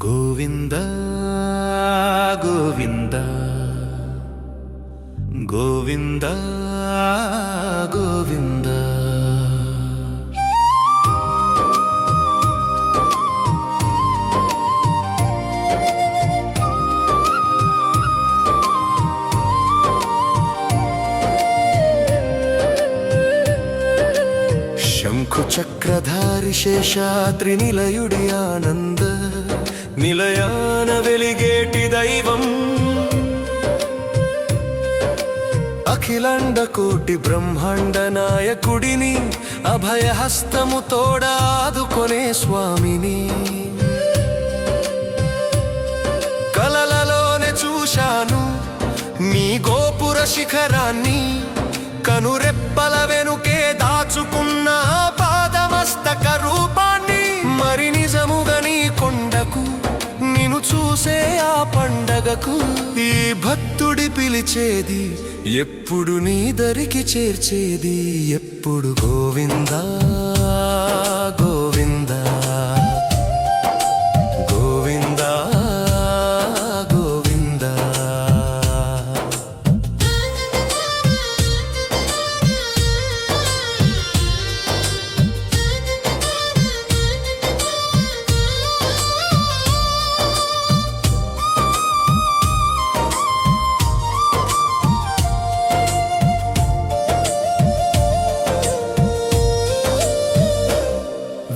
గోవింద గోవింద గోవింద గోవింద శంఖు చక్రధారి శేషాద్రి నిలయుడి ఆనంద నిలయాన వెలిగేటి దైవం అఖిలాండ కోటి బ్రహ్మాండ నాయకుడిని అభయహస్తము తోడాదుకొనే స్వామిని కలలలోనే చూశాను నీ గోపుర శిఖరాన్ని కనురెప్పల వెనుకే దాచుకున్న పాదమస్తక రూపాన్ని మరి నిజముగా నీ కొండకు నిన్ను చూసే ఆ పండగకు ఈ భక్తుడి పిలిచేది ఎప్పుడు నీ దరికి చేర్చేది ఎప్పుడు గోవిందా గోవిందా గోవిందా గోవిందా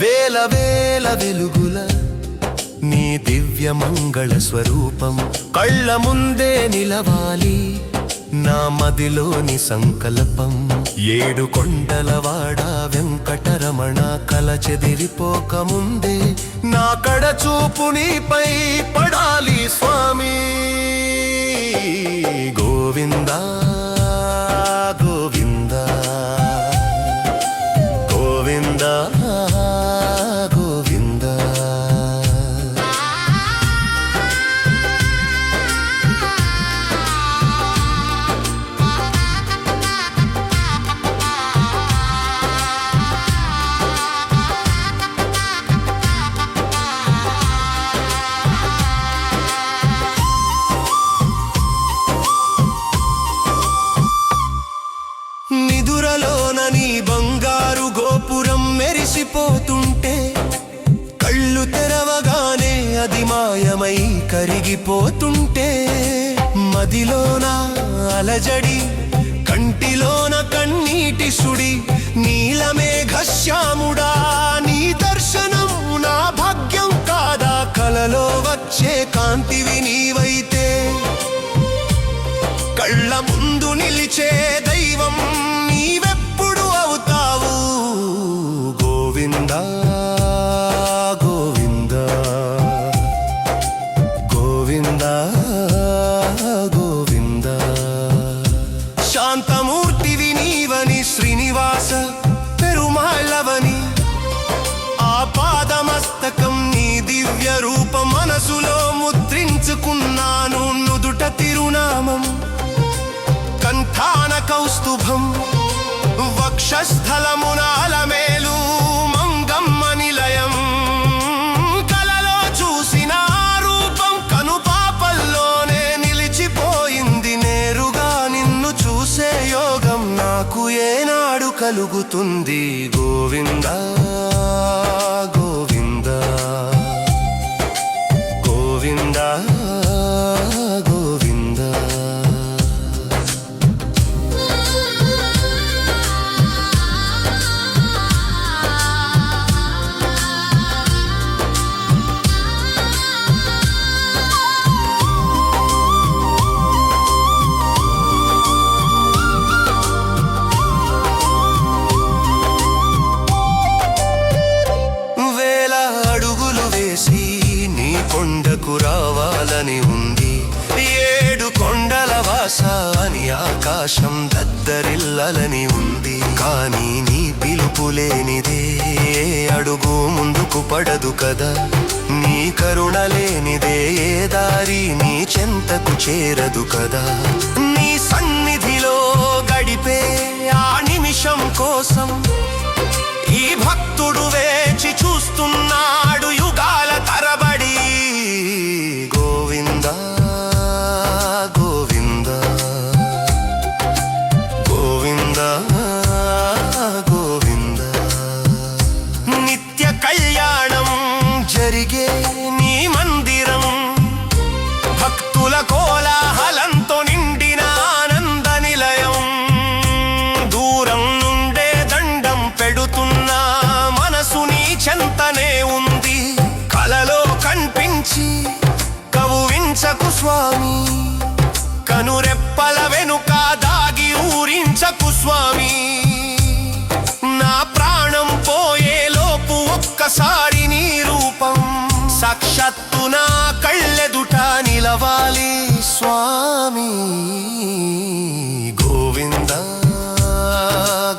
వేల వేల వెలుగుల నీ దివ్య మంగళ స్వరూపం కళ్ళ ముందే నిలవాలి నా మదిలోని సంకల్పం ఏడు కొండలవాడ వెంకటరమణ కల చెదిరిపోక ముందే నా కడ చూపు నీపై పడాలి స్వామి గోవిందా గోవిందా గోవిందా నిదురలోన నీ బంగారు గోపురం మెరిసిపోతుంటే కళ్ళు తెరవగానే అది మాయమై కరిగిపోతుంటే మదిలోన అలజడి కంటిలోన కన్నీటి సుడి నీలమేఘశ్యాముడా నీ దర్శనం నా భాగ్యం కాదా కలలో వచ్చే కాంతివి నీవైతే కళ్ళ ముందు నిలిచే దైవం నీవెప్పుడు అవుతావు గోవిందా గోవిందా గోవిందా గోవిందా శాంతమూర్తివి నీవని శ్రీనివాస పెరుమాళ్ళవని ఆ పాదమస్తకం నీ దివ్య రూపం మనసులో ముద్రించుకున్నాను నుదుట తిరునామం కంఠాన కౌస్తుభం వక్షస్థలమున అలమేలు మంగమ్మ నిలయం కలలో చూసిన రూపం కనుపాపల్లోనే నిలిచిపోయింది నేరుగా నిన్ను చూసే యోగం నాకు ఏనాడు కలుగుతుంది గోవిందా గోవిందా గోవిందా గోవిందా కొండకు రావాలని ఉంది ఏడు కొండల వాస అని ఆకాశం దద్దరిల్లాలని ఉంది కానీ నీ పిలుపు లేనిదే అడుగు ముందుకు పడదు కదా నీ కరుణ లేనిదే ఏ దారి నీ చెంతకు చేరదు కదా నీ సన్నిధిలో గడిపే ఆ నిమిషం కోసం ఈ భక్తుడు వేచి చూస్తున్నాడు యుగాల తరబడి స్వామి కనురెప్పల వెనుక దాగి ఊరించకు స్వామి నా ప్రాణం పోయేలోపు ఒక్కసారి నీ రూపం సాక్షాత్తు నా కళ్ళెదుట నిలవాలి స్వామి గోవింద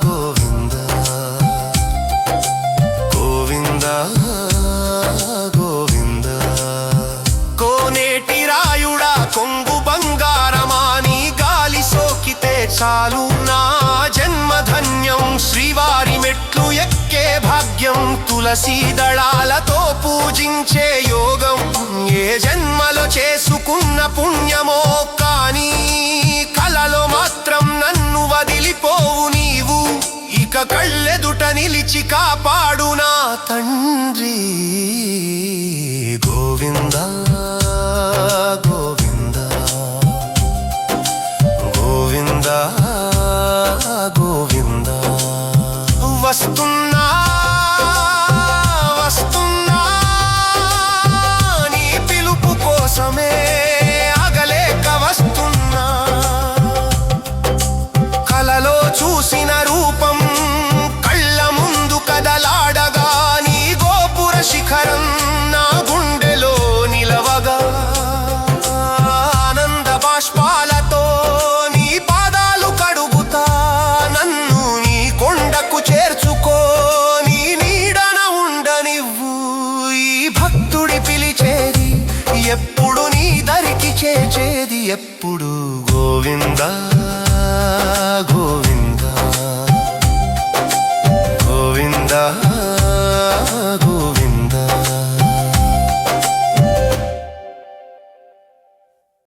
గోవింద గోవింద గోవింద కోనేటి రాయుడా కొంగు బంగారమా నీ గాలి సోకితే చాలు నా జన్మధన్యం శ్రీవారి మెట్లు ఎక్కే భాగ్యం తులసీ దళాలతో పూజించే యోగం ఏ జన్మలో చేసుకున్న పుణ్యమో కానీ కలలో మాత్రం నన్ను వదిలిపోవు నీవు ఇక కళ్ళెదుట నిలిచి కాపాడు నా తండ్రి గోవింద గోవింద గోవింద గోవింద వస్తున్నా వస్తున్నా నీ పిలుపు కోసమే ఆగలేక వస్తున్నా కలలో చూసిన రూపం కళ్ళ ముందు కదలాడగా నీ గోపుర శిఖరం నా గుండెలో నిలవగా ఆనంద బాష్పాలతో నీ పాదాలు కడుగుతా నన్ను నీ కొండకు చేర్చుకో నీ నీడన ఉండనివ్వు ఈ భక్తుడి పిలిచేది ఎప్పుడు నీ దరికి చేర్చేది ఎప్పుడు గోవింద గోవింద